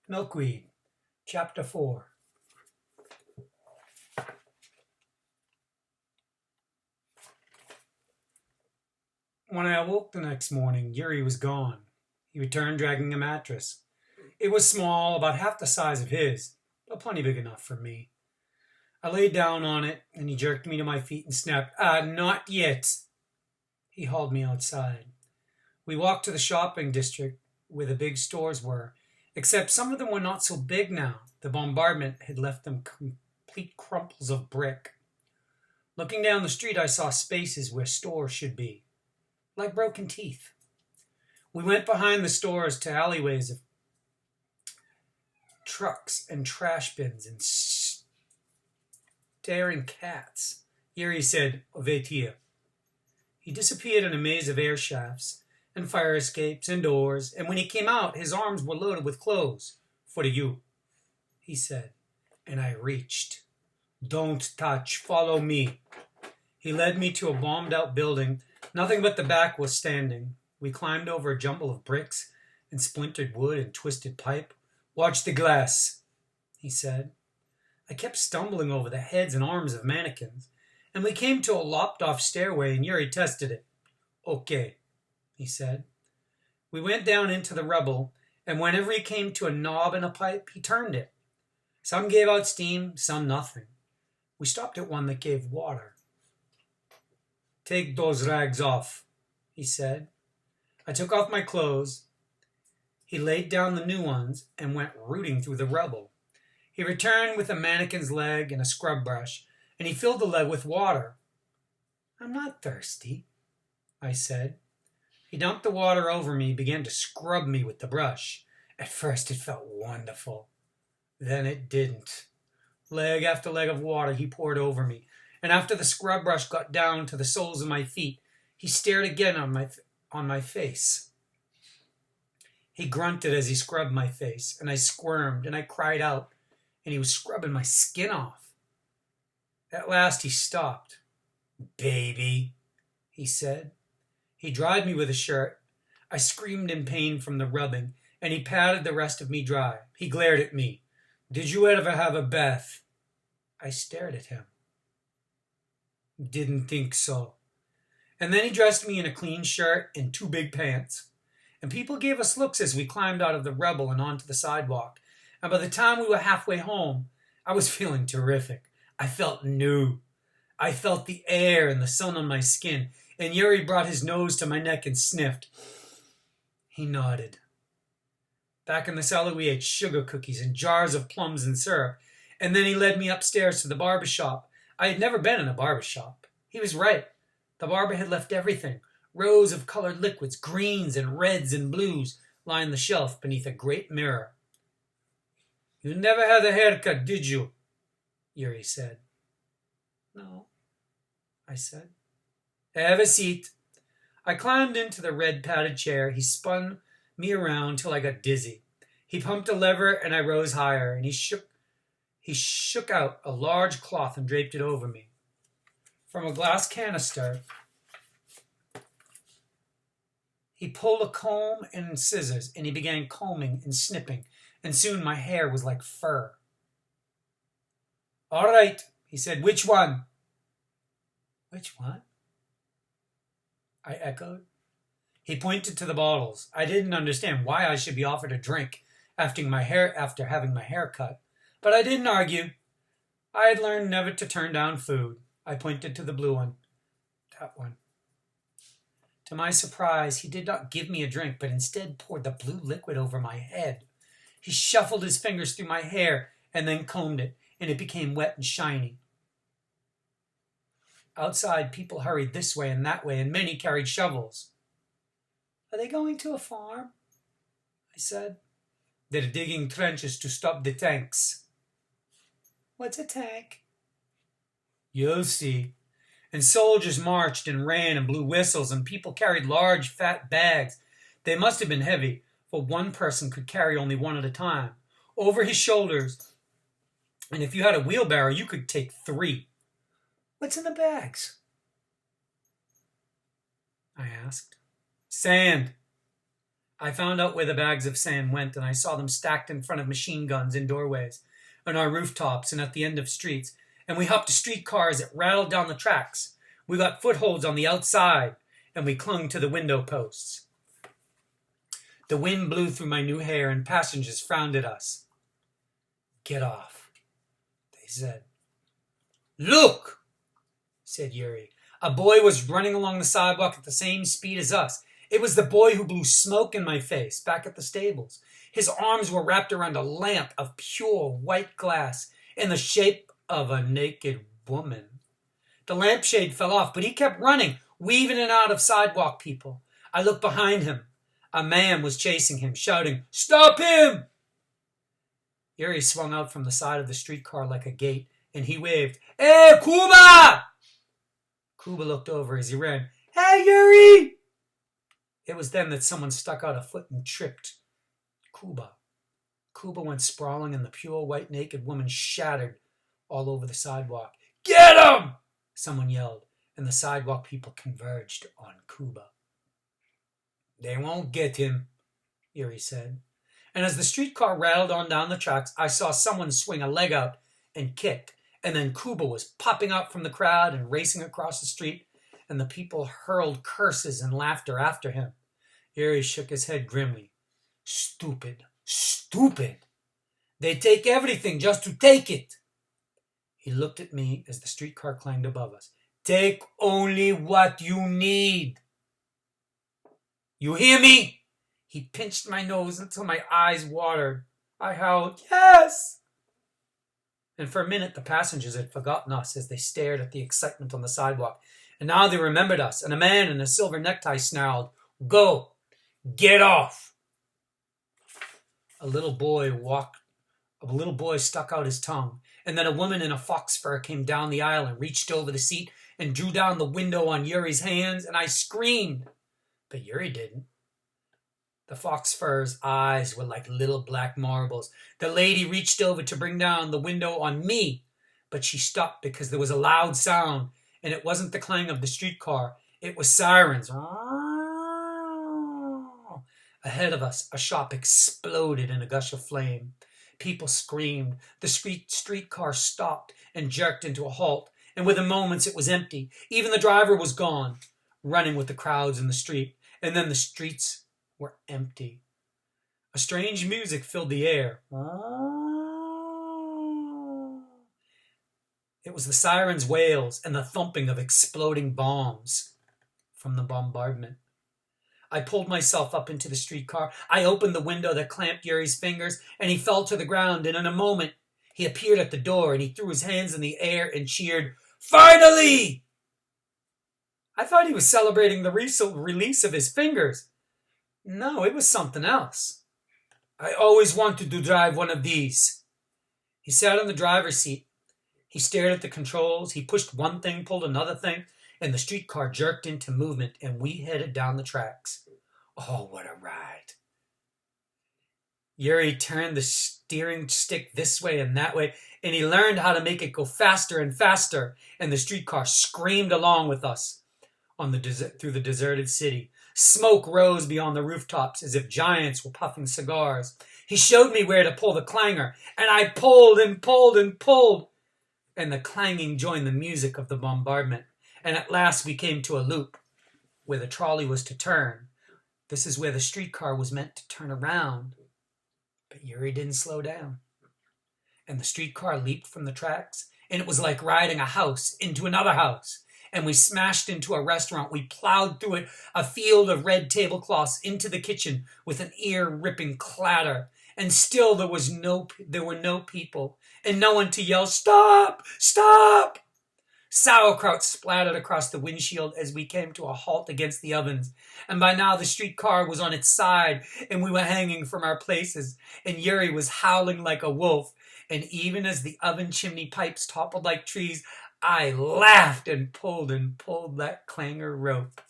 Milkweed, Chapter 4. When I awoke the next morning, Yuri was gone. He returned dragging a mattress. It was small, about half the size of his, but plenty big enough for me. I lay down on it, and he jerked me to my feet and snapped, not yet. He hauled me outside. We walked to the shopping district where the big stores were, except some of them were not so big now. The bombardment had left them complete crumples of brick. Looking down the street, I saw spaces where stores should be, like broken teeth. We went behind the stores to alleyways of trucks and trash bins and staring cats. Yuri said, "Wait here." He disappeared in a maze of air shafts and fire escapes and doors, and when he came out, his arms were loaded with clothes. "For you," he said, and I reached. "Don't touch, follow me." He led me to a bombed-out building. Nothing but the back was standing. We climbed over a jumble of bricks and splintered wood and twisted pipe. "Watch the glass," he said. I kept stumbling over the heads and arms of mannequins, and we came to a lopped-off stairway, and Yuri tested it. "Okay," he said. We went down into the rubble, and whenever he came to a knob in a pipe, he turned it. Some gave out steam, some nothing. We stopped at one that gave water. "Take those rags off," he said. I took off my clothes. He laid down the new ones and went rooting through the rubble. He returned with a mannequin's leg and a scrub brush, and he filled the leg with water. "I'm not thirsty," I said. He dumped the water over me, began to scrub me with the brush. At first it felt wonderful. Then it didn't. Leg after leg of water he poured over me, and after the scrub brush got down to the soles of my feet, he stared again on my face. He grunted as he scrubbed my face, and I squirmed, and I cried out, and he was scrubbing my skin off. At last he stopped. "Baby," he said. He dried me with a shirt. I screamed in pain from the rubbing, and he patted the rest of me dry. He glared at me. "Did you ever have a bath?" I stared at him. "Didn't think so." And then he dressed me in a clean shirt and two big pants. And people gave us looks as we climbed out of the rubble and onto the sidewalk. And by the time we were halfway home, I was feeling terrific. I felt new. I felt the air and the sun on my skin. And Yuri brought his nose to my neck and sniffed. He nodded. Back in the cellar, we ate sugar cookies and jars of plums and syrup. And then he led me upstairs to the barber shop. I had never been in a barber shop. He was right. The barber had left everything. Rows of colored liquids, greens and reds and blues, lined the shelf beneath a great mirror. "You never had a haircut, did you?" Yuri said. "No," I said. "Have a seat." I climbed into the red padded chair. He spun me around till I got dizzy. He pumped a lever and I rose higher, and he shook out a large cloth and draped it over me. From a glass canister, he pulled a comb and scissors, and he began combing and snipping, and soon my hair was like fur. "All right," he said. "Which one?" "Which one?" I echoed. He pointed to the bottles. I didn't understand why I should be offered a drink after having my hair cut, but I didn't argue. I had learned never to turn down food. I pointed to the blue one. "That one." To my surprise, he did not give me a drink, but instead poured the blue liquid over my head. He shuffled his fingers through my hair and then combed it, and it became wet and shiny. Outside, people hurried this way and that way, and many carried shovels. "Are they going to a farm?" I said. "They're digging trenches to stop the tanks." "What's a tank?" "You'll see." And soldiers marched and ran and blew whistles, and people carried large, fat bags. They must have been heavy, for one person could carry only one at a time, over his shoulders. And if you had a wheelbarrow, you could take 3. "What's in the bags?" I asked. "Sand." I found out where the bags of sand went, and I saw them stacked in front of machine guns in doorways, on our rooftops, and at the end of streets. And we hopped a streetcar as it rattled down the tracks. We got footholds on the outside, and we clung to the window posts. The wind blew through my new hair, and passengers frowned at us. "Get off," they said. "Look," said Yuri. A boy was running along the sidewalk at the same speed as us. It was the boy who blew smoke in my face back at the stables. His arms were wrapped around a lamp of pure white glass in the shape of a naked woman. The lampshade fell off, but he kept running, weaving in and out of sidewalk people. I looked behind him. A man was chasing him, shouting, "Stop him!" Yuri swung out from the side of the streetcar like a gate, and he waved, "Hey, Kuba!" Kuba looked over as he ran. "Hey, Yuri!" It was then that someone stuck out a foot and tripped Kuba. Kuba went sprawling, and the pure white naked woman shattered all over the sidewalk. "Get him!" someone yelled, and the sidewalk people converged on Kuba. "They won't get him," Yuri said. And as the streetcar rattled on down the tracks, I saw someone swing a leg out and kick, and then Kuba was popping out from the crowd and racing across the street, and the people hurled curses and laughter after him. Yuri shook his head grimly. "Stupid, stupid. They take everything just to take it." He looked at me as the streetcar clanged above us. "Take only what you need. You hear me?" He pinched my nose until my eyes watered. I howled, "Yes!" And for a minute the passengers had forgotten us as they stared at the excitement on the sidewalk. And now they remembered us, and a man in a silver necktie snarled, "Go! Get off!" A little boy stuck out his tongue, and then a woman in a fox fur came down the aisle and reached over the seat and drew down the window on Yuri's hands, and I screamed. But Yuri didn't. The fox fur's eyes were like little black marbles. The lady reached over to bring down the window on me, but she stopped because there was a loud sound, and it wasn't the clang of the streetcar. It was sirens. Ahead of us, a shop exploded in a gush of flame. People screamed. The streetcar stopped and jerked into a halt, and within moments it was empty. Even the driver was gone, running with the crowds in the street, and then the streets were empty. A strange music filled the air. It was the sirens' wails and the thumping of exploding bombs from the bombardment. I pulled myself up into the streetcar. I opened the window that clamped Yuri's fingers, and he fell to the ground, and in a moment he appeared at the door, and he threw his hands in the air and cheered, "Finally!" I thought he was celebrating the release of his fingers. No, it was something else. "I always wanted to drive one of these." He sat on the driver's seat. He stared at the controls. He pushed one thing, pulled another thing, and the streetcar jerked into movement, and we headed down the tracks. Oh, what a ride. Yuri turned the steering stick this way and that way, and he learned how to make it go faster and faster, and the streetcar screamed along with us through the deserted city. Smoke rose beyond the rooftops as if giants were puffing cigars. He showed me where to pull the clanger, and I pulled and pulled and pulled, and the clanging joined the music of the bombardment. And at last we came to a loop where the trolley was to turn. This is where the streetcar was meant to turn around. But Yuri didn't slow down. And the streetcar leaped from the tracks, and it was like riding a house into another house. And we smashed into a restaurant. We plowed through it, a field of red tablecloths, into the kitchen with an ear-ripping clatter. And still there were no people, and no one to yell, "Stop! Stop!" Sauerkraut splattered across the windshield as we came to a halt against the ovens. And by now the streetcar was on its side, and we were hanging from our places, and Yuri was howling like a wolf. And even as the oven chimney pipes toppled like trees, I laughed and pulled that clanger rope.